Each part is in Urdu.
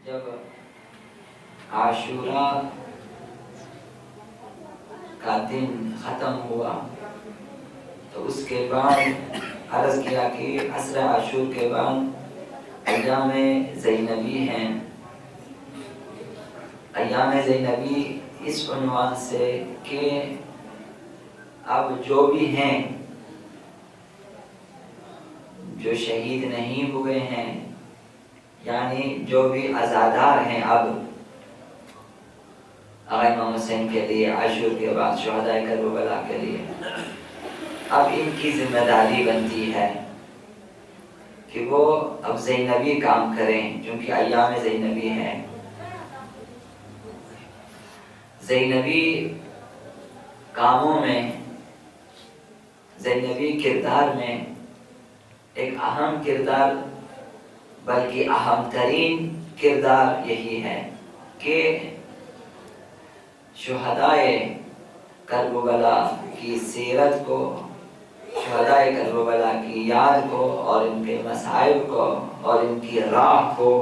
جب عاشورہ کا دن ختم ہوا تو اس کے بعد عرض کیا کہ عصر عاشور کے بعد ایام زینبی ہیں۔ ایام زینبی اس عنوان سے کہ اب جو بھی ہیں جو شہید نہیں ہوئے ہیں، یعنی جو بھی عزادار ہیں، اب آقا امام حسین کے لیے عاشور کے بعد شہداء کربلا کے لیے اب ان کی ذمہ داری بنتی ہے کہ وہ اب زینبی کام کریں، چونکہ ایام زینبی ہیں۔ زینبی کاموں میں، زینبی کردار میں ایک اہم کردار، بلکہ اہم ترین کردار یہی ہے کہ شہدائے کربلا کی سیرت کو، شہدائے کربلا کی یاد کو اور ان کے مصائب کو اور ان کی راہ کو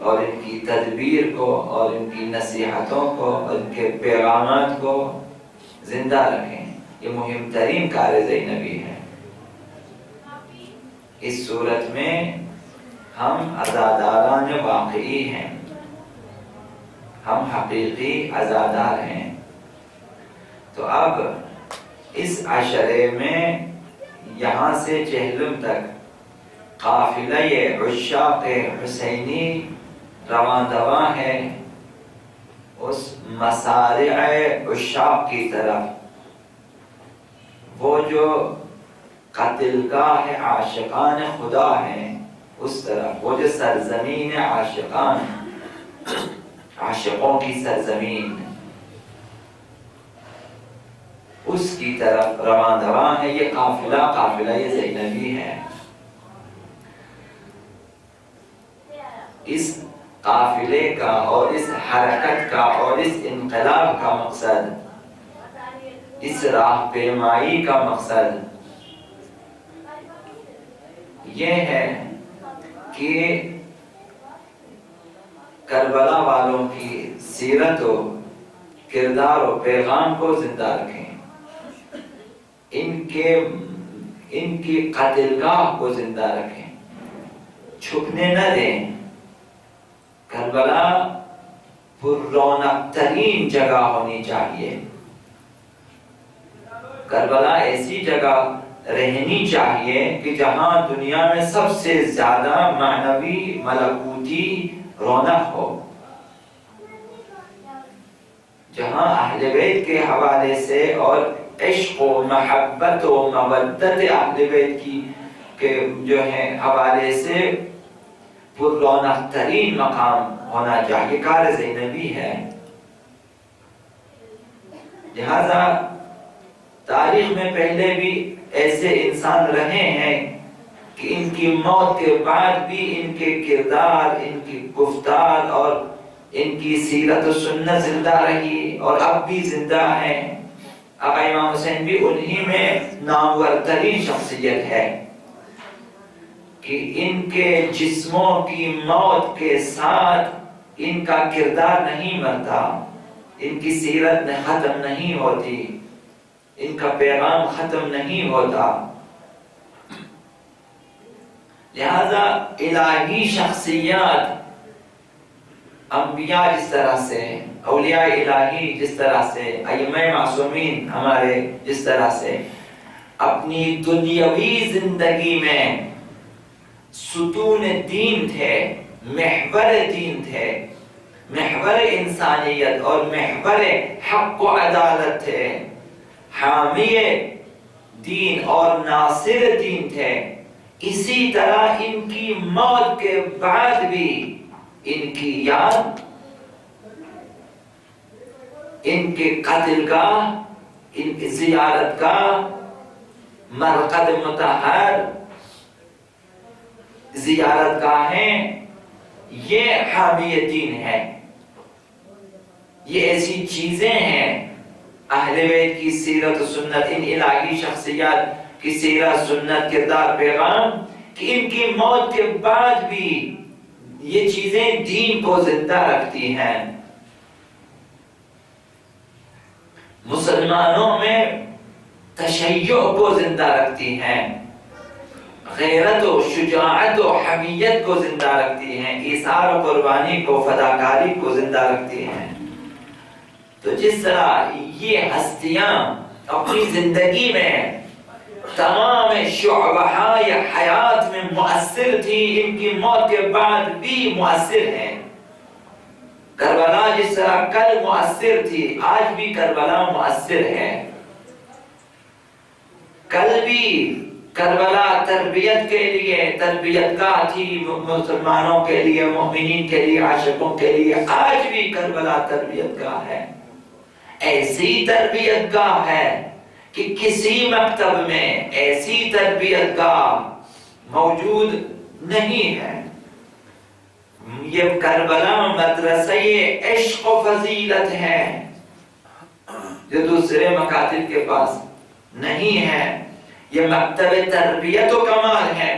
اور ان کی تدبیر کو اور ان کی نصیحتوں کو اور ان کے پیغامات کو زندہ رکھیں۔ یہ مہم ترین کار زینبی ہے۔ اس صورت میں ہم عزاداران واقعی ہیں، ہم حقیقی عزادار ہیں۔ تو اب اس عشرے میں یہاں سے چہلم تک قافلہ عشاق حسینی رواں دواں ہے اس مسارع عشاق کی طرف، وہ جو قتلگاہ عاشقان خدا ہیں اس طرف، وہ جو سرزمین عاشقان، عاشقوں کی سرزمین، اس کی طرف رواں دواں ہے۔ یہ قافلہ یہ زینبی ہے۔ اس قافلے کا اور اس حرکت کا اور اس انقلاب کا مقصد، اس راہ پیمائی کا مقصد یہ ہے کہ کربلا والوں کی سیرت و کردار و پیغام کو زندہ رکھیں، ان کی قتلگاہ کو زندہ رکھیں، چھپنے نہ دیں۔ کربلا پر رونق ترین جگہ ہونی چاہیے، کربلا ایسی جگہ رہنی چاہیے کہ جہاں دنیا میں سب سے زیادہ معنوی ملکوتی رونق ہو، جہاں اہل بیت کے حوالے سے اور عشق و محبت و مودت اہل بیت کی کے جو ہے حوالے سے پر رونق ترین مقام ہونا چاہیے۔ کار زینبی ہے۔ لہذا تاریخ میں پہلے بھی ایسے انسان رہے ہیں کہ ان کی موت کے بعد بھی ان کے کردار، ان کی گفتار اور ان کی سیرت و سنت زندہ رہی اور اب بھی زندہ ہیں۔ آقا امام حسین بھی انہی میں نامور ترین شخصیت ہے کہ ان کے جسموں کی موت کے ساتھ ان کا کردار نہیں مرتا، ان کی سیرت ختم نہیں ہوتی، ان کا پیغام ختم نہیں ہوتا۔ لہذا الہی شخصیات، انبیاء جس طرح سے، اولیاء الہی جس طرح سے، ائمہ معصومین ہمارے جس طرح سے اپنی دنیاوی زندگی میں ستون دین تھے، محور دین تھے، محور انسانیت اور محور حق و عدالت تھے، حامی دین اور ناصر دین تھے، اسی طرح ان کی موت کے بعد بھی ان کی یاد، ان کے قتل گاہ، ان کی زیارت گاہ، مرقد مطہر، زیارت گاہیں، یہ حامی دین ہے۔ یہ ایسی چیزیں ہیں اہل بیت کی سیرت و سنت، ان الہی شخصیات کی سیرت، سنت، کردار، پیغام، کہ ان کی موت کے بعد بھی یہ چیزیں دین کو زندہ رکھتی ہیں، مسلمانوں میں تشیع کو زندہ رکھتی ہیں، غیرت و شجاعت و حمیت کو زندہ رکھتی ہیں، ایثار و قربانی کو، فداکاری کو زندہ رکھتی ہیں۔ تو جس طرح یہ ہستیاں اپنی زندگی میں تمام شعبۂ حیات میں مؤثر تھی، ان کی موت کے بعد بھی مؤثر ہیں۔ کربلا جس طرح کل مؤثر تھی، آج بھی کربلا مؤثر ہے۔ کل بھی کربلا تربیت کے لیے تربیت گاہ تھی، مسلمانوں کے لیے، مومنین کے لیے، عاشقوں کے لیے۔ آج بھی کربلا تربیت گاہ ہے، ایسی تربیت گاہ ہے کہ کسی مکتب میں ایسی تربیت گاہ موجود نہیں ہے۔ یہ کربلا مدرسہ عشق و فضیلت ہے جو دوسرے مکاتب کے پاس نہیں ہے۔ یہ مکتب تربیت و کمال ہے،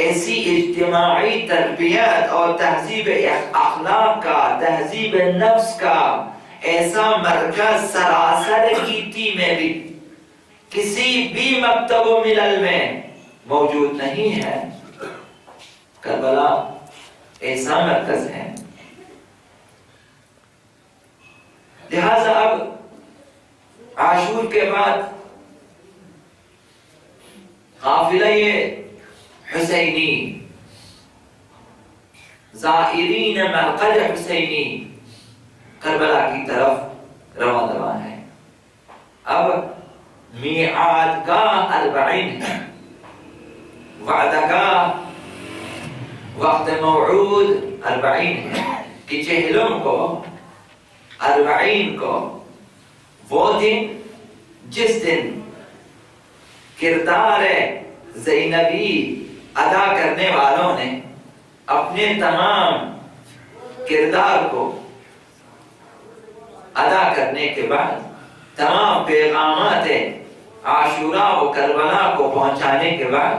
ایسی اجتماعی تربیت اور تہذیب اخلاق کا، تہذیب نفس کا ایسا مرکز سراسر گیتی میں بھی کسی بھی مکتب و ملل میں موجود نہیں ہے۔ کربلا ایسا مرکز ہے۔ لہذا اب عاشور کے بعد قافلہ حسینی، زائرین مرقد حسینی کربلا کی طرف رواں دواں ہے۔ اب میعاد گاہ 40 ہے، وعدہ گاہ وقت موعود 40 ہے کہ چہلم کو 40 کو وہ دن جس دن کردار زینبی ادا کرنے والوں نے اپنے تمام کردار کو ادا کرنے کے بعد، تمام پیغامات عاشورہ و کربلا کو پہنچانے کے بعد،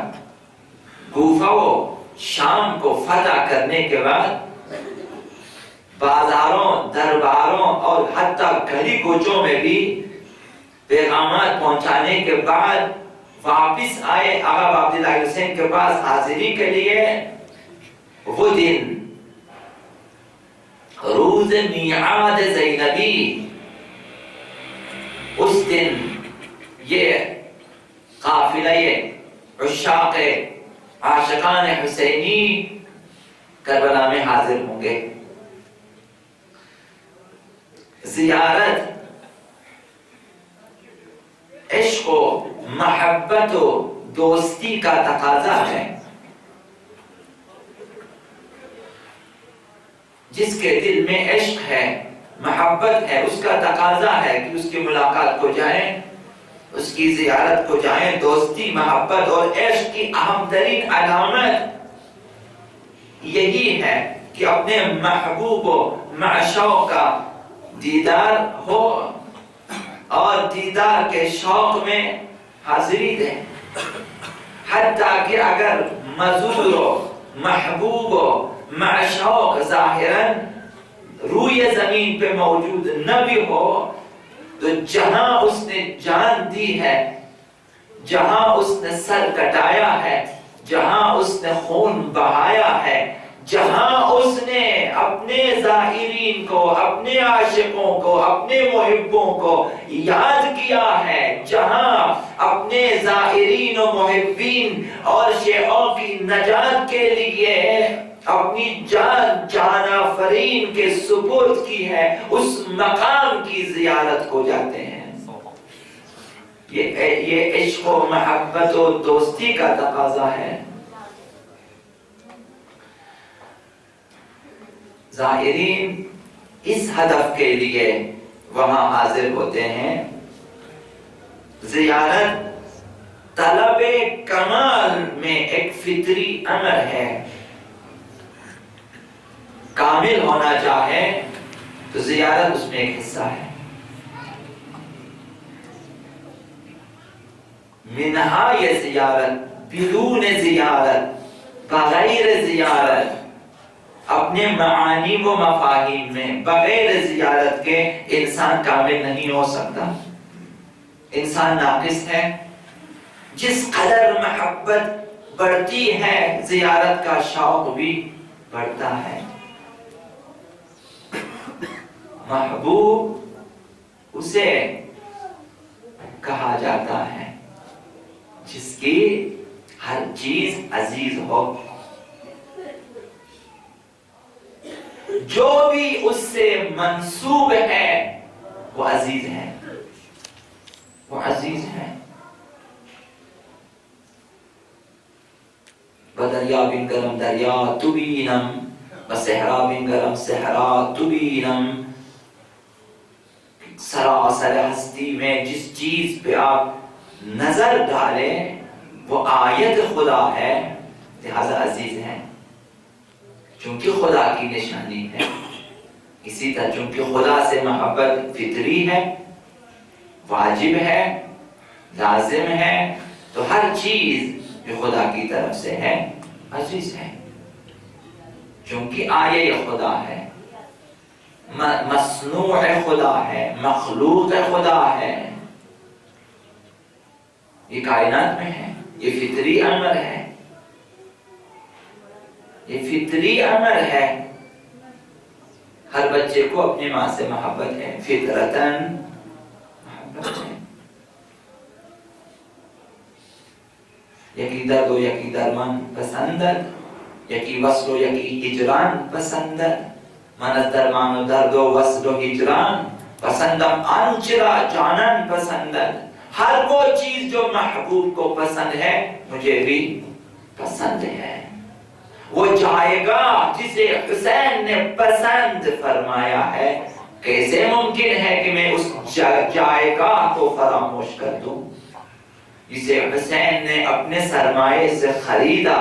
کوفہ و شام کو فتح کرنے کے بعد، بازاروں، درباروں اور حتیٰ گلی کوچوں میں بھی پیغامات پہنچانے کے بعد واپس آئے آقا عبداللہ حسین کے پاس حاضری کے لیے، وہ دن روز میعاد زینبی، اس دن یہ قافلہ عشاق عاشقان حسینی کربلا میں حاضر ہوں گے۔ زیارت عشق و محبت و دوستی کا تقاضا ہے۔ جس کے دل میں عشق ہے، محبت ہے، اس کا تقاضا ہے کہ اس کی ملاقات کو جائیں، اس کی زیارت کو جائیں۔ دوستی، محبت اور عشق کی اہم ترین علامت یہی ہے کہ اپنے محبوب و معشوق کا دیدار ہو اور دیدار کے شوق میں حاضری دیں۔ حتیٰ کہ اگر مزور و محبوب و معشوق ظاہراً روئے زمین پہ موجود نہ بھی ہو، تو جہاں اس نے جان دی ہے، جہاں اس نے سر کٹایا ہے، جہاں اس نے خون بہایا ہے، جہاں اس نے اپنے زائرین کو، اپنے عاشقوں کو، اپنے محبوں کو یاد کیا ہے، جہاں اپنے زائرین و محبین اور شیعوں کی نجات کے لیے اپنی جان جانفرین کے سپرد کی ہے، اس مقام کی زیارت کو جاتے ہیں۔ یہ عشق و محبت و دوستی کا تقاضا ہے۔ زائرین اس ہدف کے لیے وہاں حاضر ہوتے ہیں۔ زیارت طلب کمال میں ایک فطری امر ہے۔ کامل ہونا چاہے تو زیارت اس میں ایک حصہ ہے۔ منہا یہ زیارت، بدون زیارت، بغیر زیارت اپنے معانی و مفاہیم میں بغیر زیارت کے انسان کامل نہیں ہو سکتا، انسان ناقص ہے۔ جس قدر محبت بڑھتی ہے زیارت کا شوق بھی بڑھتا ہے۔ محبوب اسے کہا جاتا ہے جس کی ہر چیز عزیز ہو، جو بھی اس سے منسوب ہے وہ عزیز ہے، وہ عزیز ہے۔ بدریا بن گرم دریا تبینم، بصحرا بن گرم صحرا تبینم۔ سراسر ہستی میں جس چیز پہ آپ نظر ڈالیں وہ آیت خدا ہے، لہذا عزیز ہے، چونکہ خدا کی نشانی ہے۔ اسی طرح چونکہ خدا سے محبت فطری ہے، واجب ہے، لازم ہے، تو ہر چیز جو خدا کی طرف سے ہے عزیز ہے، چونکہ آیہ خدا ہے، مصنوع خدا ہے، مخلوق خدا ہے، یہ کائنات میں ہے، یہ فطری امر ہے، یہ فطری امر ہے۔ ہر بچے کو اپنی ماں سے محبت ہے، فطرتاً محبت ہے۔ یکی درد و یکی درمان پسندد، یکی وصل و یکی ہجران پسندد، من از درمان و درد و وصل و ہجران پسندم آنچرا جانان پسندد۔ ہر وہ چیز جو محبوب کو پسند ہے مجھے بھی پسند ہے۔ وہ جائے گا جسے حسین نے پسند فرمایا ہے، کیسے ممکن ہے کہ میں اس جائے گا کو فراموش کر دوں؟ جسے حسین نے اپنے سرمایے سے خریدا،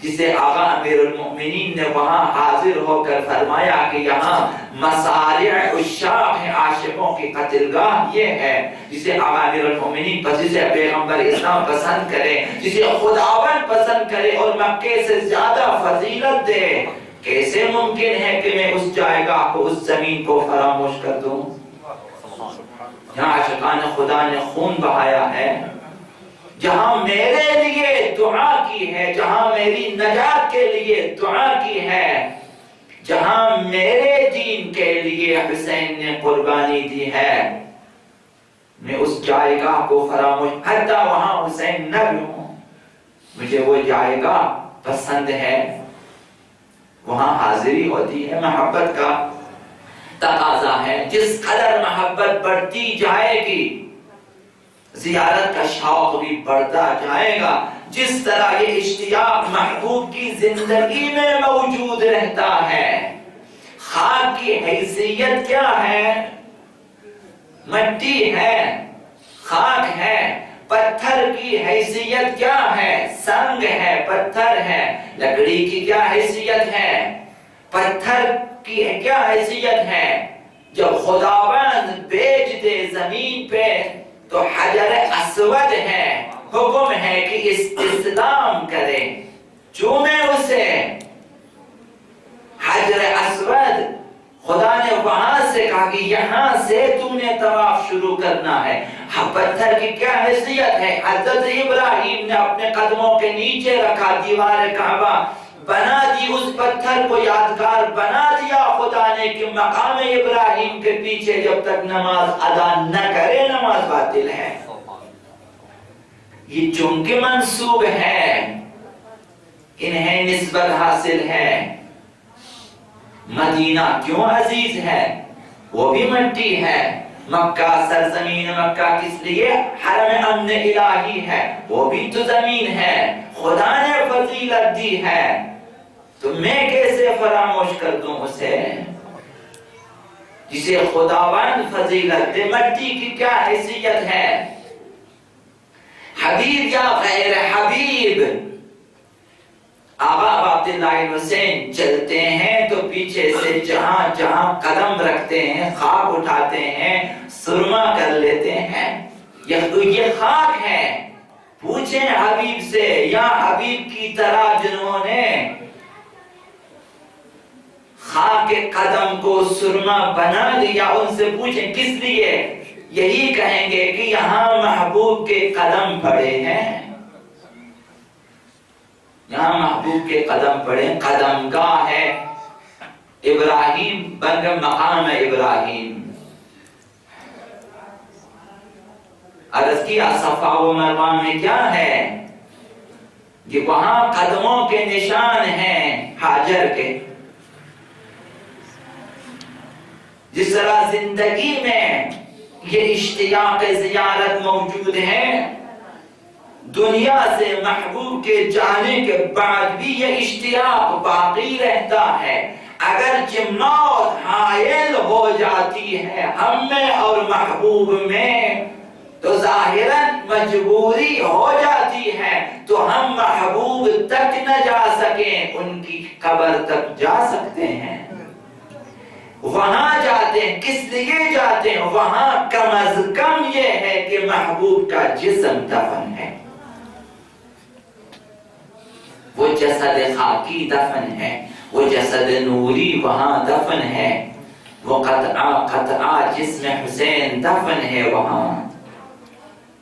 جسے آقا امیر المؤمنین نے وہاں حاضر ہو کر فرمایا کہ یہاں مصارع عشاق ہیں، عاشقوں کی قتلگاہ یہ ہے، جسے آقا امیر المؤمنین جسے پیغمبر اسلام پسند کرے، جسے خداوند پسند کرے اور مکے سے زیادہ فضیلت دے، کیسے ممکن ہے کہ میں اس جائگاہ کو، اس زمین کو فراموش کر دوں؟ یہاں عاشقان خدا نے خون بہایا ہے، جہاں میرے لیے دعا کی ہے، جہاں میری نجات کے لیے دعا کی ہے، جہاں میرے دین کے لیے حسین نے قربانی دی ہے، میں اس جائگاہ کو فراموش، حتیٰ وہاں حسین نہ بھی ہوں، مجھے وہ جائگاہ پسند ہے، وہاں حاضری ہوتی ہے۔ محبت کا تقاضا ہے، جس قدر محبت بڑھتی جائے گی زیارت کا شوق بھی بڑھتا جائے گا۔ جس طرح یہ اشتیاق محبوب کی زندگی میں موجود رہتا ہے۔ خاک کی حیثیت کیا ہے؟ مٹی ہے، خاک ہے۔ پتھر کی حیثیت کیا ہے؟ سنگ ہے، پتھر ہے۔ لکڑی کی کیا حیثیت ہے؟ پتھر کی کیا حیثیت ہے؟ جب خداوند بیچ دے زمین پہ تو حجر اسود ہے، حکم ہے کہ استسلام کرے، چومے اسے۔ حجر اسود خدا نے وہاں سے کہا کہ یہاں سے تم نے طواف شروع کرنا ہے۔ پتھر کی کیا حیثیت ہے؟ حضرت ابراہیم نے اپنے قدموں کے نیچے رکھا، دیوار کعبہ بنا دی، اس پتھر کو یادگار بنا دیا خدا نے کہ مقام ابراہیم کے پیچھے جب تک نماز ادا نہ کرے نماز باطل ہے۔ یہ چونکہ منسوب ہے، انہیں نسبت حاصل ہے۔ مدینہ کیوں عزیز ہے؟ وہ بھی مٹی ہے۔ مکہ سرزمین مکہ کس لیے؟ حرم امن الہی ہے، وہ بھی تو زمین ہے، خدا نے فضیلت دی ہے، تو میں کیسے فراموش کر دوں اسے جسے خداوند فضیلت دے؟ مٹی کی کیا حیثیت ہے؟ حبیب یا غیر حبیب؟ آقا عبداللہ حسین چلتے ہیں تو پیچھے سے جہاں جہاں قدم رکھتے ہیں خاک اٹھاتے ہیں، سرما کر لیتے ہیں۔ یہ خاک ہے۔ پوچھیں حبیب سے، یا حبیب کی طرح جنہوں نے خاک قدم کو سرما بنا لیا، ان سے پوچھیں کس لیے، یہی کہیں گے کہ یہاں محبوب کے قدم پڑے ہیں، یہاں محبوب کے قدم پڑے، قدم گاہ ہے ابراہیم، بن گئے مقام ابراہیم۔ عرض کیا صفا و مروہ میں کیا ہے کہ وہاں قدموں کے نشان ہیں حاجر کے۔ جس طرح زندگی میں یہ اشتیاق زیارت موجود ہے، دنیا سے محبوب کے جانے کے بعد بھی یہ اشتیاق باقی رہتا ہے۔ اگرچہ موت حائل ہو جاتی ہے ہم میں اور محبوب میں، تو ظاہراً مجبوری ہو جاتی ہے تو ہم محبوب تک نہ جا سکیں، ان کی قبر تک جا سکتے ہیں، وہاں جاتے ہیں۔ کس لیے جاتے ہیں وہاں؟ کم از کم یہ ہے کہ محبوب کا جسم دفن ہے، وہ جسد خاکی دفن ہے، وہ جسد نوری وہاں دفن ہے، وہ قطعہ جسم حسین دفن ہے وہاں،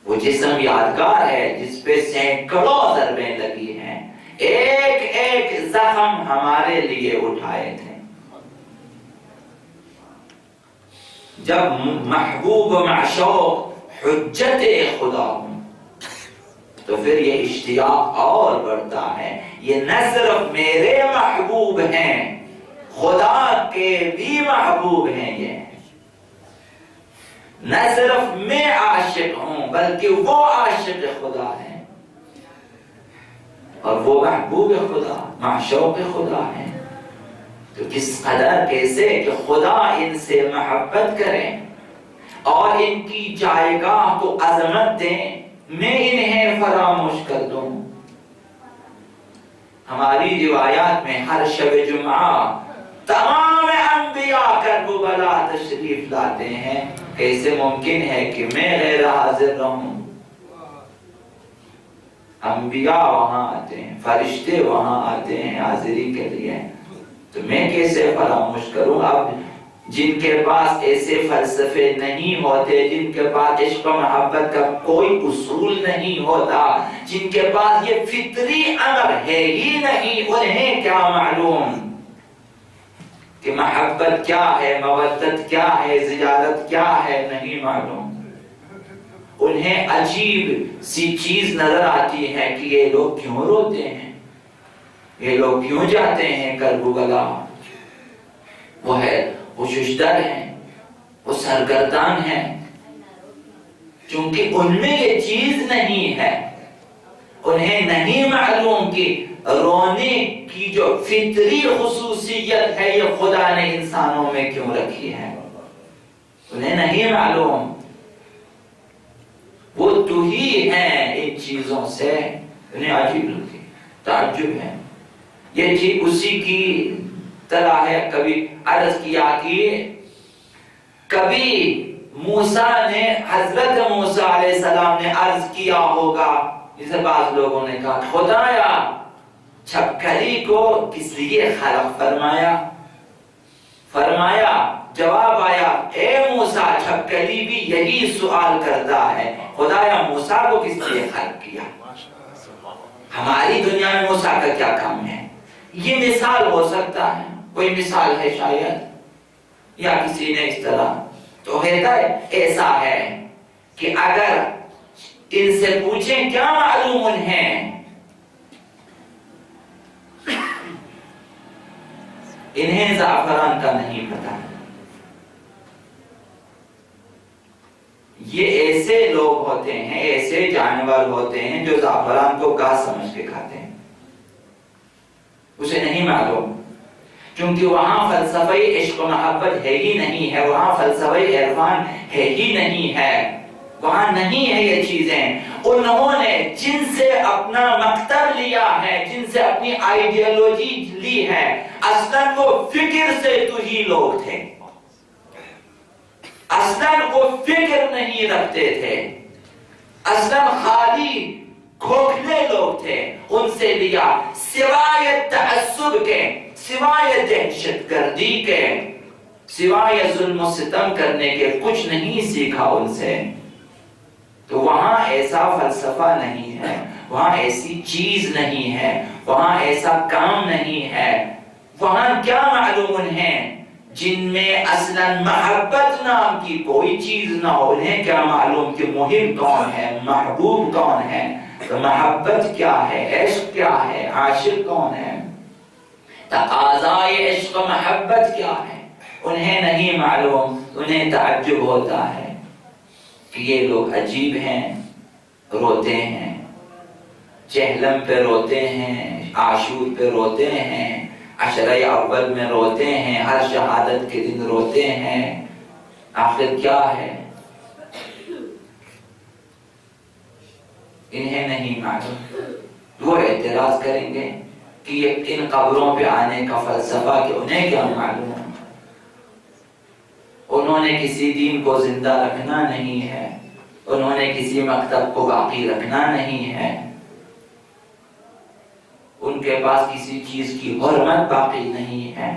وہ جسم یادگار ہے جس پہ سینکڑوں ضربیں لگی ہیں، ایک ایک زخم ہمارے لیے اٹھائے تھے۔ جب محبوب معشوق حجت خدا ہوں تو پھر یہ اشتیاق اور بڑھتا ہے۔ یہ نہ صرف میرے محبوب ہیں، خدا کے بھی محبوب ہیں، یہ نہ صرف میں عاشق ہوں بلکہ وہ عاشق خدا ہے، اور وہ محبوب خدا، معشوق خدا ہے۔ تو کس قدر کیسے کہ خدا ان سے محبت کریں اور ان کی جائگاہ کو عظمت دیں، میں انہیں فراموش کر دوں۔ ہماری روایات میں ہر شب جمعہ تمام انبیاء کربلا تشریف لاتے ہیں، کیسے ممکن ہے کہ میں غیر حاضر رہوں؟ انبیاء وہاں آتے ہیں، فرشتے وہاں آتے ہیں حاضری کے لیے، تو میں کیسے فراموش کروں؟ اب جن کے پاس ایسے فلسفے نہیں ہوتے، جن کے پاس عشق و محبت کا کوئی اصول نہیں ہوتا، جن کے پاس یہ فطری امر ہے ہی نہیں، انہیں کیا معلوم کہ محبت کیا ہے، مودت کیا ہے، زیارت کیا ہے، نہیں معلوم۔ انہیں عجیب سی چیز نظر آتی ہے کہ یہ لوگ کیوں روتے ہیں، یہ لوگ کیوں جاتے ہیں کربلا؟ وہ ششدر ہیں، وہ سرگردان ہیں، چونکہ ان میں یہ چیز نہیں ہے، انہیں نہیں معلوم کہ رونے کی جو فطری خصوصیت ہے یہ خدا نے انسانوں میں کیوں رکھی ہے، انہیں نہیں معلوم۔ وہ تہی ہیں ان چیزوں سے، انہیں عجیب لگتی، تعجب ہے۔ یہ ٹھیک اسی کی طرح ہے، کبھی عرض کیا کہ کبھی موسیٰ نے، حضرت موسیٰ علیہ السلام نے عرض کیا ہوگا، جسے بعض لوگوں نے کہا خدایا چھپکلی کو کس لیے خلق فرمایا جواب آیا، اے موسیٰ چھپکلی بھی یہی سوال کرتا ہے، خدایا موسیٰ کو کس لیے خلق کیا؟ ہماری دنیا میں موسیٰ کا کیا کام ہے؟ یہ مثال ہو سکتا ہے، کوئی مثال ہے شاید، یا کسی نے اس طرح تو ایسا ہے کہ اگر ان سے پوچھیں کیا معلوم انہیں، انہیں زعفران کا نہیں پتا۔ یہ ایسے لوگ ہوتے ہیں، ایسے جانور ہوتے ہیں جو زعفران کو گھاس سمجھ کے کھاتے ہیں، اسے نہیں معلوم، کیونکہ وہاں فلسفہ عشق و محبت ہے ہی نہیں ہے، وہاں فلسفہ عرفان ہے ہی نہیں ہے، وہاں نہیں ہے یہ چیزیں۔ انہوں نے جن سے اپنا مکتب لیا ہے، جن سے اپنی آئیڈیالوجی لی ہے، اصلاً وہ فکر سے تو ہی لوگ تھے، اصلاً وہ فکر نہیں رکھتے تھے، اصلاً خالی کھوکھلے لوگ تھے، ان سے لیا سوائے تعصب کے، سوائے دہشت گردی کے، سوائے ظلم و ستم کرنے کے کچھ نہیں سیکھا ان سے، تو وہاں ایسا فلسفہ نہیں ہے، وہاں ایسی چیز نہیں ہے، وہاں ایسا کام نہیں ہے۔ وہاں کیا معلوم انہیں جن میں اصلاً محبت نام کی کوئی چیز نہ ہو؟ انہیں کیا معلوم کہ محب کون ہے، محبوب کون ہے، تو محبت کیا ہے، عشق کیا ہے، عاشق کون ہے، تقاضائے عشق و محبت کیا ہے، انہیں نہیں معلوم۔ انہیں تعجب ہوتا ہے کہ یہ لوگ عجیب ہیں، روتے ہیں، جہلم پہ روتے ہیں، عاشور پہ روتے ہیں، عشرہ اول میں روتے ہیں، ہر شہادت کے دن روتے ہیں، آخر کیا ہے؟ انہیں نہیں معلوم۔ وہ اعتراض کریں گے کہ ان قبروں پہ آنے کا فلسفہ کہ انہیں کیا معلوم؟ انہوں نے کسی دین کو زندہ رکھنا نہیں ہے، انہوں نے کسی مکتب کو باقی رکھنا نہیں ہے، ان کے پاس کسی چیز کی حرمت باقی نہیں ہے،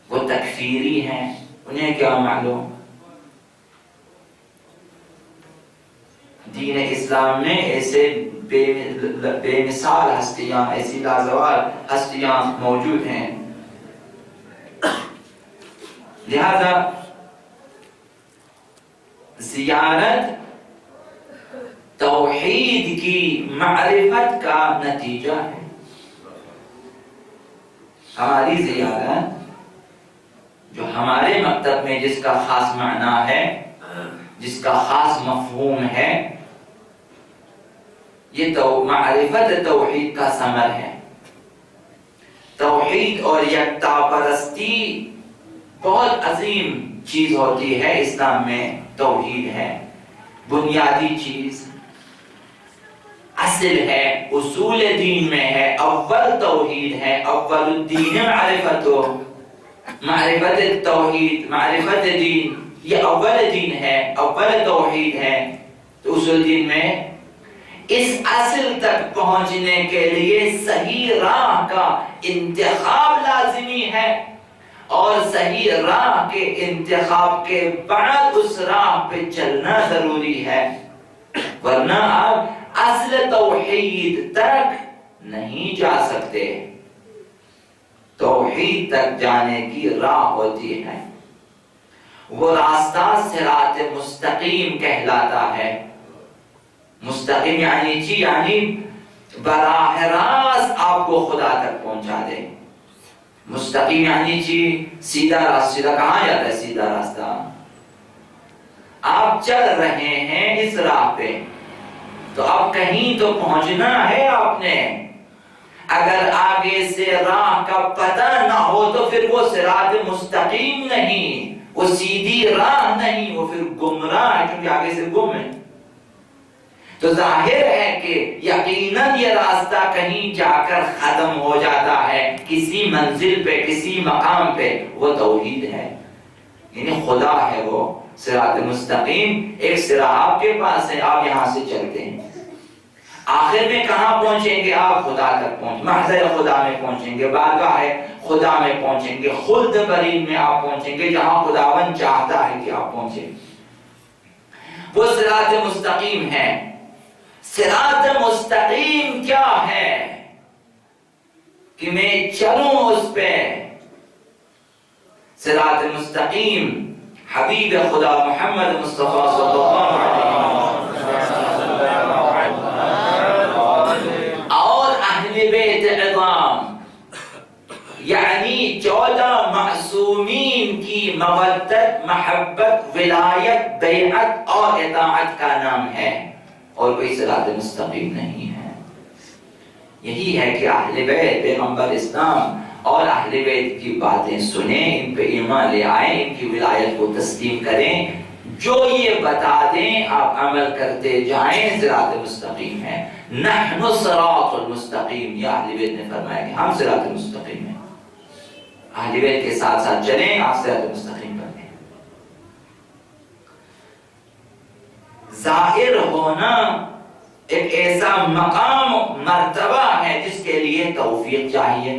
وہ تکفیری ہیں، انہیں کیا معلوم؟ دین اسلام میں ایسے بے مثال ہستیاں، ایسی لازوال ہستیاں موجود ہیں۔ لہذا زیارت توحید کی معرفت کا نتیجہ ہے۔ ہماری زیارت جو ہمارے مکتب میں جس کا خاص معنی ہے، جس کا خاص مفہوم ہے، یہ معرفت توحید کا ثمر ہے۔ توحید اور یکتا پرستی بہت عظیم چیز ہوتی ہے اسلام میں، توحید ہے بنیادی چیز، اصل ہے، اصول دین میں ہے، اول توحید ہے، اول الدین معرفت توحید، معرفت دین، یہ اول دین ہے، اول توحید ہے۔ تو اصول دین میں اس اصل تک پہنچنے کے لیے صحیح راہ کا انتخاب لازمی ہے، اور صحیح راہ کے انتخاب کے بعد اس راہ پہ چلنا ضروری ہے، ورنہ آپ اصل توحید تک نہیں جا سکتے۔ توحید تک جانے کی راہ ہوتی ہے، وہ راستہ صراط مستقیم کہلاتا ہے۔ مستقیم یعنی براہ راست آپ کو خدا تک پہنچا دے۔ مستقیم یعنی سیدھا راستہ۔ سیدھا کہاں جاتا ہے سیدھا راستہ؟ آپ چل رہے ہیں اس راہ پہ، تو اب کہیں تو پہنچنا ہے آپ نے۔ اگر آگے سے راہ کا پتہ نہ ہو تو پھر وہ صراط مستقیم نہیں، وہ سیدھی راہ نہیں، وہ پھر گمراہ ہے، کیونکہ آگے سے گم ہے۔ تو ظاہر ہے کہ یقیناً یہ راستہ کہیں جا کر ختم ہو جاتا ہے، کسی منزل پہ، کسی مقام پہ، وہ توحید ہے، یعنی خدا ہے۔ وہ صراط مستقیم ایک صراط آپ کے پاس ہے، آپ یہاں سے چلتے ہیں، آخر میں کہاں پہنچیں گے؟ آپ خدا تک پہنچیں، محضر خدا میں پہنچیں گے، بارگاہ خدا میں پہنچیں گے، خلد برین میں آپ پہنچیں گے، جہاں خداوند چاہتا ہے کہ آپ پہنچیں۔ وہ صراط مستقیم ہے۔ صراط مستقیم کیا ہے کہ میں چلوں اس پہ؟ صراط مستقیم حبیب خدا محمد مصطفیٰ صلی اللہ علیہ وسلم اور اہل بیت عظام، یعنی 14 معصومین کی مودت، محبت، ولایت، بیعت اور اطاعت کا نام ہے، اور کوئی صراط مستقیم نہیں ہے۔ یہی ہے کہ اہل بیت پیغمبر اسلام اور اہل بیت کی باتیں سنیں، ان پہ ایمان لے آئیں، ان کی ولایت کو تسلیم کریں، جو یہ بتا دیں آپ عمل کرتے جائیں، صراط مستقیم ہے۔ نحن الصراط المستقیم، یہ اہل بیت نے فرمایا کہ ہم صراط مستقیم ہیں۔ اہل بیت کے ساتھ ساتھ چلیں، آپ صراط مستقیم پر ہیں۔ ظاہر ہونا ایک ایسا مقام مرتبہ ہے جس کے لیے توفیق چاہیے۔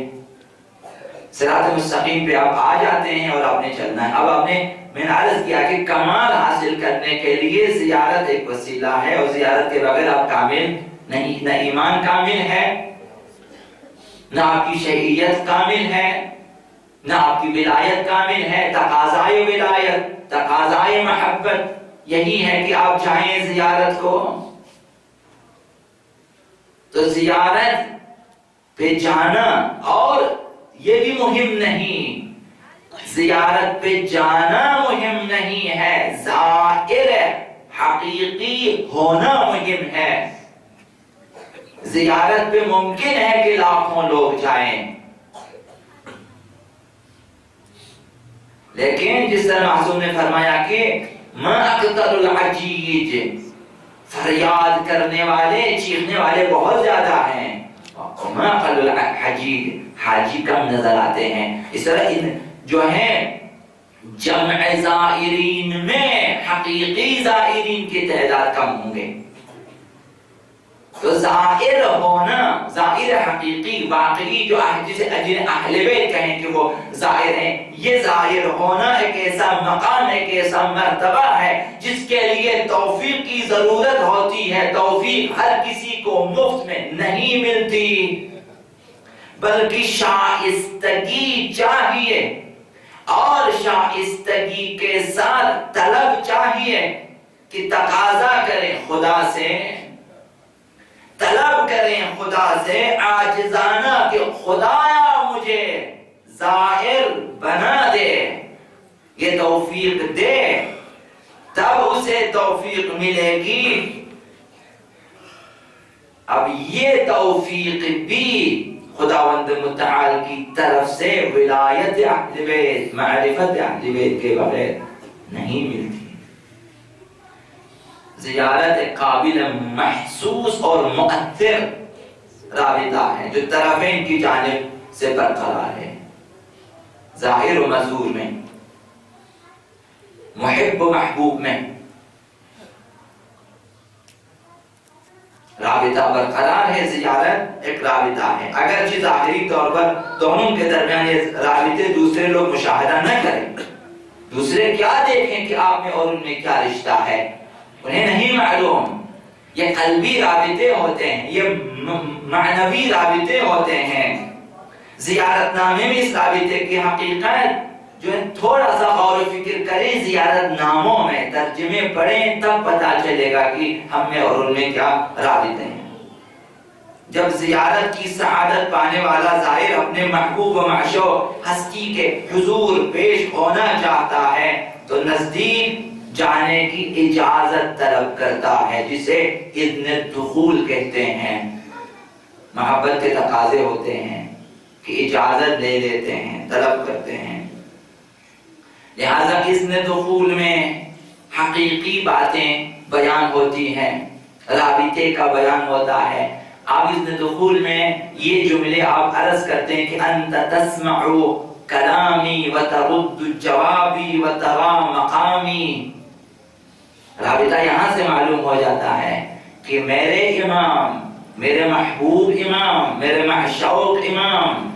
صراط مستقیم پہ آپ آ جاتے ہیں اور آپ نے چلنا ہے۔ اب آپ نے، میں نے عرض کیا کہ کمال حاصل کرنے کے لیے زیارت ایک وسیلہ ہے، اور زیارت کے بغیر آپ کامل نہیں، نہ ایمان کامل ہے، نہ آپ کی شہیت کامل ہے، نہ آپ کی ولایت کامل ہے۔ تقاضائے ولایت، تقاضائے محبت یہی ہے کہ آپ چاہیں زیارت کو، تو زیارت پہ جانا، اور یہ بھی مہم نہیں، زیارت پہ جانا مہم نہیں ہے، زائر حقیقی ہونا مہم ہے۔ زیارت پہ ممکن ہے کہ لاکھوں لوگ جائیں، لیکن جس طرح معصوم نے فرمایا کہ ما اکثر الحجیج، فریاد کرنے والے، چیخنے والے بہت زیادہ ہیں، ما اقل الحجیج، حاجی کم نظر آتے ہیں۔ اس طرح جو ہیں جمع زائرین میں حقیقی زائرین کی تعداد کم ہوں گے۔ تو زائر ہونا، زائر حقیقی واقعی، جو جسے اہل بیت کہیں کہ وہ زائر ہیں، یہ زائر ہونا ایک ایسا مقام، ایک ایسا مرتبہ ہے جس کے لیے توفیق کی ضرورت ہوتی ہے۔ توفیق ہر کسی کو مفت میں نہیں ملتی، بلکہ شائستگی چاہیے، اور شائستگی کے ساتھ طلب چاہیے کہ تقاضا کریں خدا سے، طلب کریں خدا سے عاجزانہ کہ خدایا مجھے زائر بنا دے، یہ توفیق دے، تب اسے توفیق ملے گی۔ اب یہ توفیق بھی خداوند متعال کی طرف سے ولایت اہل بیت، معرفت اہل بیت کے بغیر نہیں ملتی۔ زیارت ایک قابل محسوس اور مؤثر رابطہ ہے جو طرفین کی جانب سے برقرار ہے، ظاہر و مظہور میں، محب و محبوب میں رابطہ برقرار ہے۔ زیارت ایک رابطہ ہے، اگرچہ ظاہری طور پر دونوں کے درمیان یہ رابطے دوسرے لوگ مشاہدہ نہ کریں، دوسرے کیا دیکھیں کہ آپ میں اور ان میں کیا رشتہ ہے، انہیں نہیں معلوم۔ یہ قلبی رابطے ہوتے ہیں، یہ معنوی رابطے ہوتے ہیں۔ زیارت نامے میں اس رابطے کی حقیقت جو ہے تھوڑا سا غور و فکر کریں، زیارت ناموں میں ترجمے پڑھیں، تب پتا چلے گا کہ ہم میں اور ان میں کیا رابطے ہیں۔ جب زیارت کی سعادت پانے والا زائر اپنے محبوب و معشوق ہستی کے حضور پیش ہونا چاہتا ہے تو نزدیک جانے کی اجازت طلب کرتا ہے، جسے اذن دخول کہتے ہیں۔ محبت کے تقاضے ہوتے ہیں کہ اجازت لے لیتے ہیں، طلب کرتے ہیں۔ لہذا اذن دخول میں حقیقی باتیں بیان ہوتی ہیں، رابطے کا بیان ہوتا ہے۔ آپ اذن دخول میں یہ جملے آپ عرض کرتے ہیں کہ انت تسمع کلامی وترد جوابی وترى مقامی۔ رابطہ یہاں سے معلوم ہو جاتا ہے کہ میرے امام، میرے محبوب امام، میرے معشوق امام،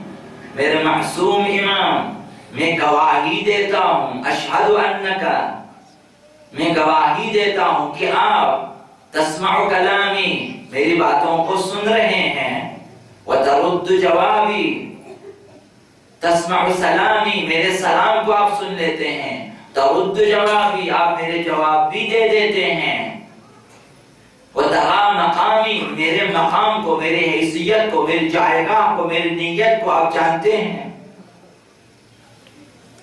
میرے معصوم امام، میں گواہی دیتا ہوں، اشہد انک، میں گواہی دیتا ہوں کہ آپ تسمع کلامی، میری باتوں کو سن رہے ہیں، وترد جوابی، تسمع سلامی، میرے سلام کو آپ سن لیتے ہیں، ترد جوابی، آپ میرے جواب بھی دے دیتے ہیں، وترى مقامی، میرے مقام کو، میرے حیثیت کو، میری جائگاہ کو، میری نیت کو آپ جانتے ہیں۔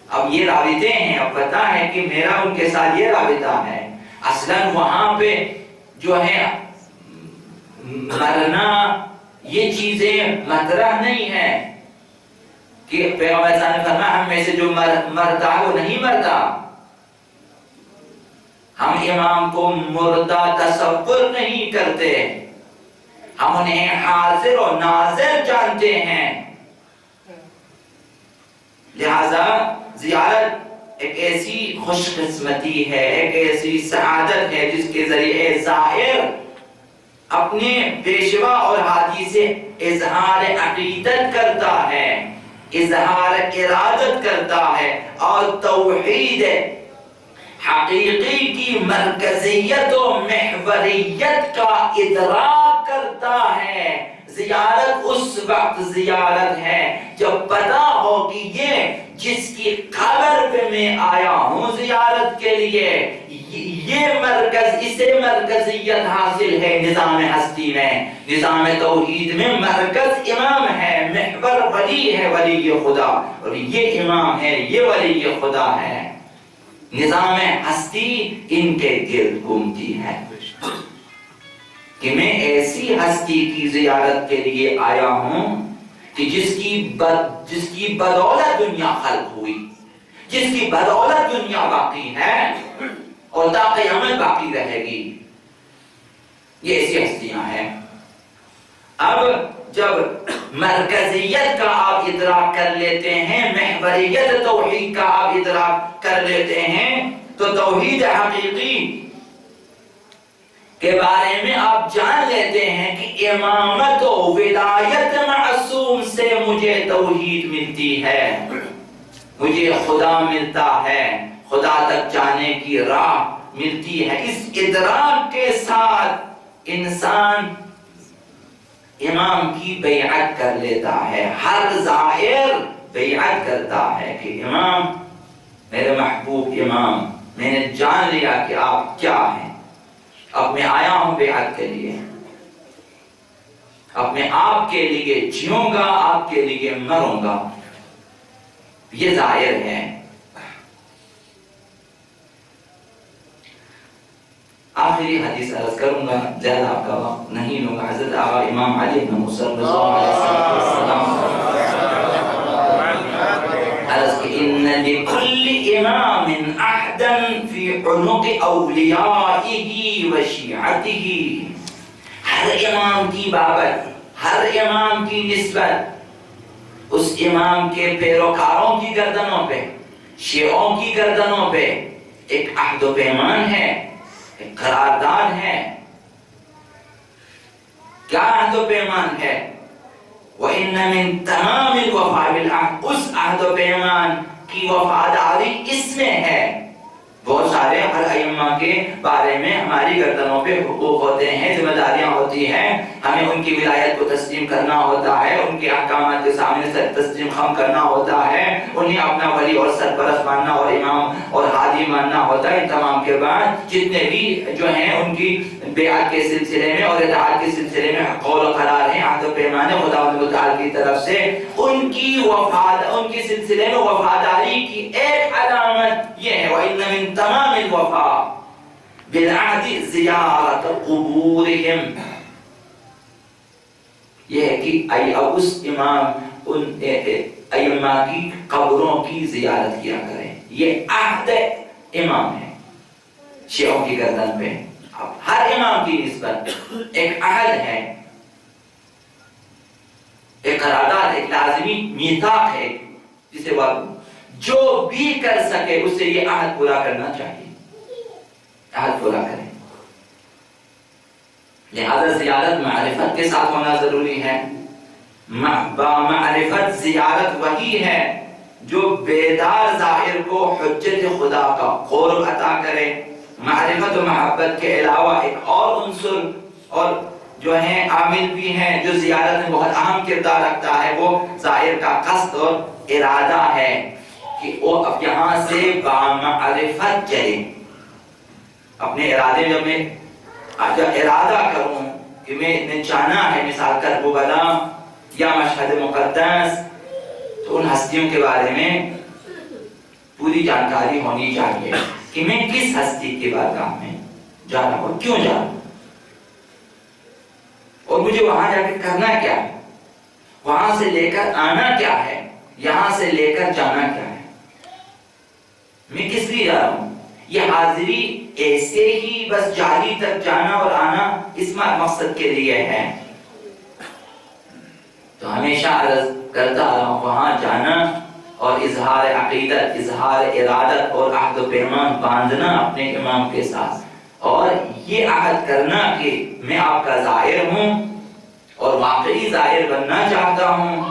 اب یہ رابطے ہیں، اب پتہ ہے کہ میرا ان کے ساتھ یہ رابطہ ہے۔ اصلاً وہاں پہ جو ہے مرنا، یہ چیزیں مطرح نہیں ہے کہ پیغمبر صلی اللہ علیہ وسلم نے فرمایا ہم میں سے جو مرتا ہے وہ نہیں مرتا۔ ہم امام کو مردہ تصور نہیں کرتے، ہم انہیں حاضر و ناظر جانتے ہیں۔ لہذا زیارت ایک ایسی خوش قسمتی ہے، ایک ایسی سعادت ہے جس کے ذریعے زائر اپنے پیشوا اور ہادی سے اظہار عقیدت کرتا ہے، اظہار ارادت کرتا ہے اور توحید حقیقی کی مرکزیت و محوریت کا ادراک کرتا ہے۔ زیارت اس وقت زیارت ہے جب پتا ہو کہ یہ جس کی قبر پہ میں آیا ہوں زیارت کے لیے، یہ مرکز، اسے مرکزیت حاصل ہے نظام ہستی میں۔ نظام توحید میں مرکز امام ہے، محور ولی ہے، ولی خدا، اور یہ امام ہے، یہ ولی خدا ہے۔ نظام ہستی ان کے گرد گھومتی ہے کہ میں ایسی ہستی کی زیارت کے لیے آیا ہوں کہ جس کی بدولت دنیا خلق ہوئی، جس کی بدولت دنیا باقی ہے اور تا قیامت باقی رہے گی۔ یہ ایسی ہستیاں ہیں۔ اب جب مرکزیت کا آپ ادراک کر لیتے ہیں، محوریت توحید کا آپ ادراک کر لیتے ہیں، تو توحید حقیقی کے بارے میں آپ جان لیتے ہیں کہ امامت و ولایت معصوم سے مجھے توحید ملتی ہے، مجھے خدا ملتا ہے، خدا تک جانے کی راہ ملتی ہے۔ اس ادراک کے ساتھ انسان امام کی بیعت کر لیتا ہے۔ ہر زائر بیعت کرتا ہے کہ امام، میرے محبوب امام، میں نے جان لیا کہ آپ کیا ہیں، اب میں آیا ہوں بیعت کے لیے، اب میں آپ کے لیے جیوں گا، آپ کے لیے مروں گا۔ یہ ظاہر ہے۔ آخری حدیث عرض کروں گا، زیادہ آپ کا وقت نہیں لوں گا۔ حضرت آقا امام علی بن موسیٰ رضی اللہ علیہ وسلم عرض کہ ان لکل امام عہدا فی عنق اولیائہ و شیعتہ۔ ہر امام کی بابت، ہر امام کی نسبت اس امام کے پیروکاروں کی گردنوں پہ، شیعوں کی گردنوں پہ ایک عہد و پیمان ہے، ایک قرارداد ہے۔ کیا عہد و پیمان ہے؟ وَإِنَّ مِن تَمَامِ الْوَفَاءِ بِالْعَهْدِ، اس عہد و پیمان کی وفاداری اس میں ہے۔ بہت سارے ہر ائمہ کے بارے میں ہماری گردنوں پہ حقوق ہوتے ہیں، ذمہ داریاں ہوتی ہیں، ہمیں ان کی ولایت کو تسلیم کرنا ہوتا ہے، ان کے احکامات کے سامنے تسلیم خم کرنا ہوتا ہے، انہیں اپنا ولی اور سرپرست ماننا اور امام اور ہادی ماننا ہوتا ہے۔ ان تمام کے بعد جتنے بھی جو ہیں ان کی بیعت کے سلسلے میں اور اطاعت کے سلسلے میں قول و قرار ہیں، عہد و پیمان ہے خدا متعال کی طرف سے، ان کی ان کے سلسلے میں وفاداری کی ایک علامت یہ ہے وَإِنَّ مِن تمام الوفاء بالعہد زیارت قبورہم، یہ ہے کہ اس امام ان ائمہ کی قبروں کی زیارت کیا کریں۔ یہ عہد امام ہے شیعوں کی گردن پہ۔ اب ہر امام کی نسبت ایک عہد ہے، ایک قرارداد، ایک لازمی میثاق ہے، جسے وہ جو بھی کر سکے اسے یہ عہد پورا کرنا چاہیے، عہد پورا کریں۔ لہذا زیارت معرفت کے ساتھ ہونا ضروری ہے۔ معرفت زیارت وہی ہے جو بیدار ظاہر کو حجت خدا کا قرب عطا کرے۔ معرفت و محبت کے علاوہ ایک اور عنصر اور جو ہیں عامل بھی ہیں جو زیارت میں بہت اہم کردار رکھتا ہے، وہ ظاہر کا قصد اور ارادہ ہے کہ وہ اب یہاں سے بامعرفت چلے۔ اپنے ارادے میں میں ارادہ کروں کہ میں نے جانا ہے مثال کربلا یا مشہد مقدس، تو ان ہستیوں کے بارے میں پوری جانکاری ہونی چاہیے کہ میں کس ہستی کی بارگاہ میں جا رہا ہوں، کیوں جا رہا ہوں، اور مجھے وہاں جا کے کرنا کیا ہے، وہاں سے لے کر آنا کیا ہے، یہاں سے لے کر جانا کیا ہے، میں کس لیے جا رہا ہوں۔ یہ حاضری ایسے ہی بس جاری تک جانا اور آنا اس مقصد کے لیے ہے، تو ہمیشہ عرض کرتا رہا ہوں وہاں جانا اور اظہار عقیدت، اظہار ارادت اور عہد و پیمان باندھنا اپنے امام کے ساتھ، اور یہ عہد کرنا کہ میں آپ کا زائر ہوں اور واقعی زائر بننا چاہتا ہوں،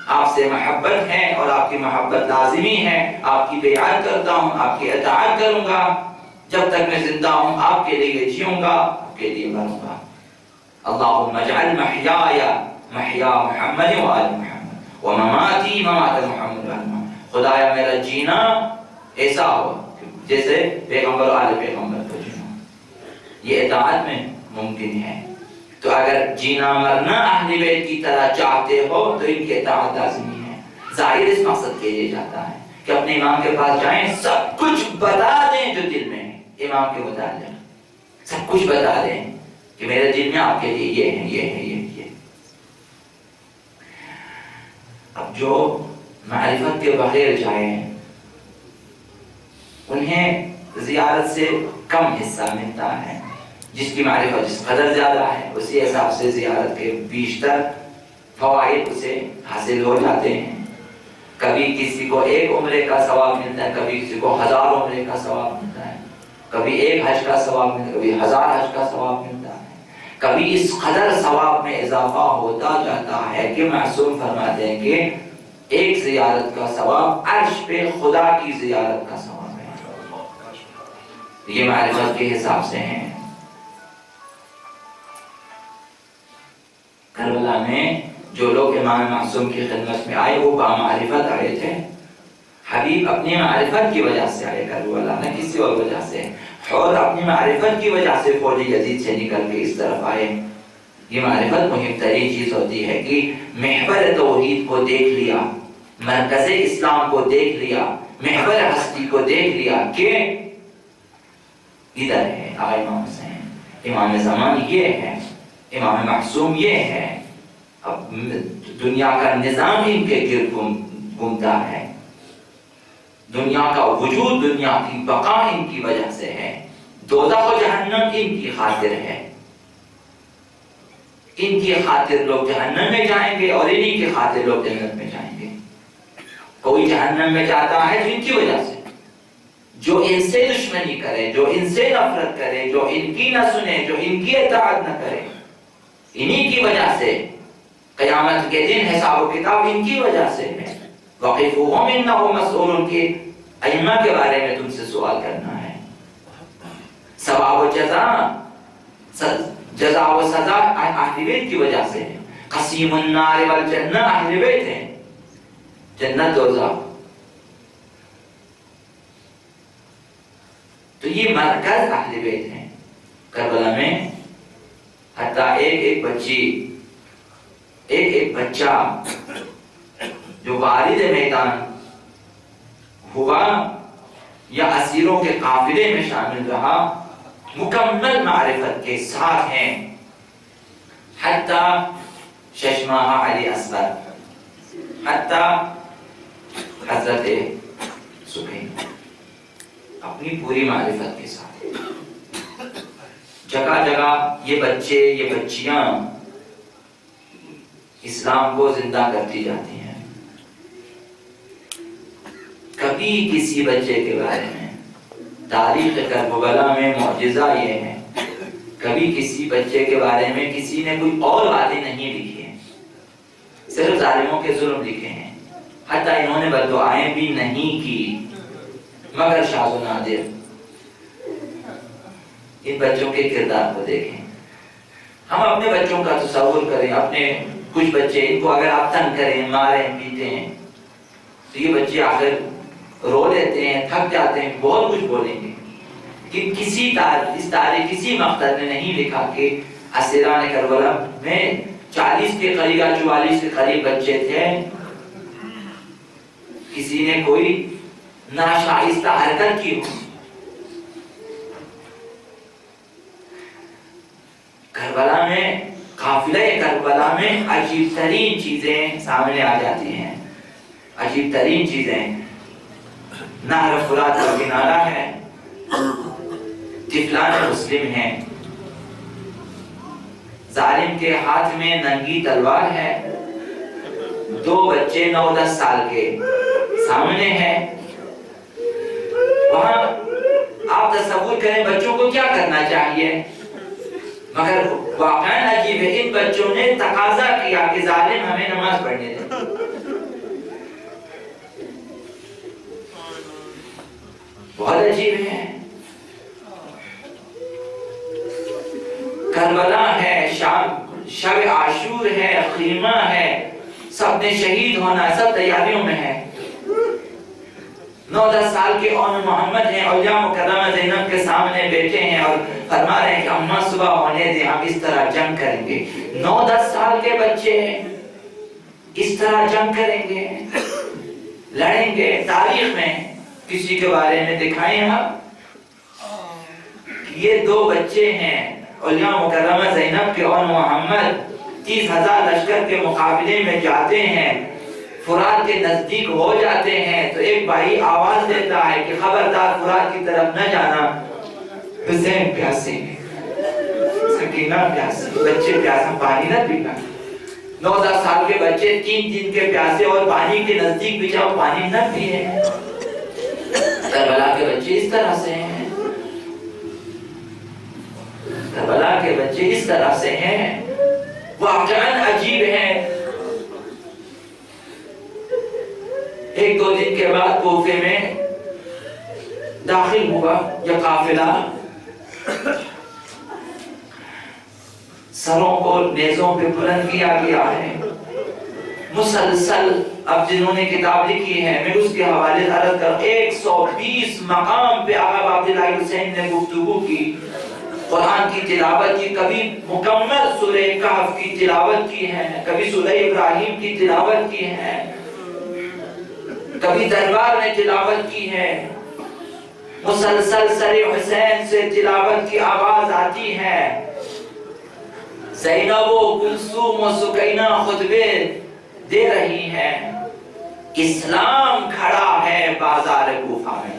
آپ سے محبت ہے اور آپ کی محبت لازمی ہے، آپ کی بیعت کرتا ہوں، آپ کی اطاعت کروں گا، جب تک میں زندہ ہوں آپ کے لیے جیوں گا، آپ کے لیے مروں گا۔ اللہم اجعل محیایا محیا محمد و آل محمد و مماتی ممات محمد و آل محمد، خدایا میرا جینا ایسا ہو جیسے پیغمبر و آل پیغمبر کو جینا۔ یہ اطاعت میں ممکن ہے۔ تو اگر جینا مرنا اہل بیت کی طرح چاہتے ہو تو ان کی اطاعت لازمی ہے۔ ظاہر اس مقصد کے لیے جاتا ہے کہ اپنے امام کے پاس جائیں، سب کچھ بتا دیں جو دل میں ہے امام کے متعلق، سب کچھ بتا دیں کہ میرے دل میں آپ کے لیے یہ ہے، یہ ہے، یہ۔ اب جو معرفت کے بغیر جائیں انہیں زیارت سے کم حصہ ملتا ہے۔ جس کی معرفت جس قدر زیادہ ہے اسی حساب سے زیارت کے بیشتر فوائد اسے حاصل ہو جاتے ہیں۔ کبھی کسی کو 1 عمرے کا ثواب ملتا ہے، کبھی کسی کو 1000 عمرے کا ثواب ملتا ہے، کبھی 1 حج کا ثواب ملتا ہے، کبھی 1000 حج کا ثواب ملتا ہے۔ کبھی اس قدر ثواب میں اضافہ ہوتا جاتا ہے کہ معصوم فرماتے ہیں کہ 1 زیارت کا ثواب عرش پہ خدا کی زیارت کا ثواب ہے۔ یہ معرفت کے حساب سے ہیں۔ کربلا میں جو لوگ امام معصوم کی خدمت میں آئے وہ بامعرفت آئے تھے۔ حبیب اپنی معرفت کی وجہ سے آئے کربلا، نہ کسی اور وجہ سے، اور اپنی معرفت کی وجہ سے فوج یزید سے نکل کے اس طرف آئے۔ یہ معرفت مہم ترین چیز ہوتی ہے کہ محور توحید کو دیکھ لیا، مرکز اسلام کو دیکھ لیا، محور ہستی کو دیکھ لیا کہ ادھر ہے آقا امام حسین، امام زمان یہ ہے، امام معصوم یہ ہے۔ اب دنیا کا نظام ان کے گرد گھومتا ہے، دنیا کا وجود، دنیا کی بقا ان کی وجہ سے ہے، دوزخ و جہنم ان کی خاطر ہے، ان کی خاطر لوگ جہنم میں جائیں گے اور انہی کی خاطر لوگ جنت میں جائیں گے۔ کوئی جہنم میں جاتا ہے تو ان کی وجہ سے، جو ان سے دشمنی کرے، جو ان سے نفرت کرے، جو ان کی نہ سنے، جو ان کی اطاعت نہ کرے، انہی کی وجہ سے قیامت کے دن حساب و کتاب ان کی وجہ سے ہے۔ وَقِفُوهُمْ إِنَّهُمْ مَسْئُولٌ کے ائمہ کے بارے میں تم سے سوال کرنا ہے۔ ثواب و جزا و سزا اہل بیت کی وجہ سے ہے۔ قسیم النار والجنہ اہل بیت ہیں، جنت دوزخ۔ تو یہ مرکز اہل بیت ہیں۔ کربلا میں حتیٰ ایک بچہ جو وارد میدان ہوا یا اسیروں کے قافلے میں شامل رہا، مکمل معرفت کے ساتھ ہیں، حتیٰ ششماہ علی اصغر، حتیٰ حضرت سبحین، اپنی پوری معرفت کے ساتھ۔ جگہ جگہ یہ بچے، یہ بچیاں اسلام کو زندہ کرتی جاتی ہیں۔ کبھی کسی بچے کے بارے میں، تاریخ کربلا میں معجزہ یہ ہے، کبھی کسی بچے کے بارے میں کسی نے کوئی اور باتیں نہیں لکھی ہیں، صرف ظالموں کے ظلم لکھے ہیں، حتیٰ انہوں نے بددعائیں بھی نہیں کی، مگر شاذ و نادر۔ ان بچوں کے کردار کو دیکھیں۔ ہم اپنے بچوں کا تصور کریں، اپنے کچھ بچے، ان کو اگر آپ تنگ کریں، ماریں، پیٹیں تو یہ بچے آخر رو لیتے ہیں، تھک جاتے ہیں، بہت کچھ بولیں گے۔ کہ کسی تاریخ کسی مقتل نے نہیں لکھا کہ اسیران کربلا میں 40 کے قریب یا 44 کے قریب بچے تھے، کسی نے کوئی ناشائستہ حرکت کی ہو۔ کربلا میں، قافلہ کربلا میں عجیب ترین چیزیں سامنے آ جاتی ہیں، عجیب ترین چیزیں۔ نہر فرات کا کنارہ ہے، طفلان مسلم ہیں، ظالم کے ہاتھ میں ننگی تلوار ہے، 2 بچے 9-10 سال کے سامنے ہیں۔ وہاں آپ تصور کریں بچوں کو کیا کرنا چاہیے، مگر واقعاً عجیب ہے، ان بچوں نے تقاضا کیا کہ ظالم ہمیں نماز پڑھنے دیں۔ بہت عجیب ہے. کربلا ہے، شب عاشور ہے، خیمہ ہے، سب نے شہید ہونا ہے، سب تیاریوں میں ہے. 9-10 سال کے اون محمد ہیں، اولیاء مکرمہ زینب کے سامنے بیٹھے ہیں اور فرما رہے ہیں کہ اماں صبح ہونے دیں، ہم اس طرح جنگ کریں گے. 9-10 سال کے بچے اس طرح جنگ کریں گے، لڑیں گے. تاریخ میں کسی کے بارے میں دکھائیں آپ. یہ 2 بچے ہیں اولیاء مکرمہ زینب کے اور محمد 30,000 لشکر کے مقابلے میں جاتے ہیں، فرات کے نزدیک ہو جاتے ہیں تو ایک بھائی آواز دیتا ہے کہ خبردار فرات کی طرف نہ جانا. حسین پیاسے ہیں، سکینہ پیاسے، بچے پیاسے، پانی نہ پینا. 9-10 سال کے بچے 3 دن کے پیاسے اور پانی کے نزدیک بھی جاؤ پانی نہ پیے. کربلا کے بچے اس طرح سے ہیں، کربلا کے بچے اس طرح سے ہیں. واقعاً عجیب ہے. 1-2 دن کے بعد کوفے میں داخل ہوا یہ قافلہ. سروں کو نیزوں پہ بلند کیا گیا ہے مسلسل. اب جنہوں نے کتاب لکھی ہے میں اس کے حوالے سے عرض کر 120 مقام پہ آقا عبداللہ حسین نے گفتگو کی، قرآن کی تلاوت کی. کبھی مکمل سورہ کہف کی تلاوت کی ہے، کبھی سورہ ابراہیم کی تلاوت کی ہے، کبھی دربار میں تلاوت کی ہے. مسلسل سر حسین سے تلاوت کی آواز آتی ہے. زینب و کلثوم و سکینہ خطبے دے رہی ہیں. اسلام کھڑا ہے بازار کوفہ میں.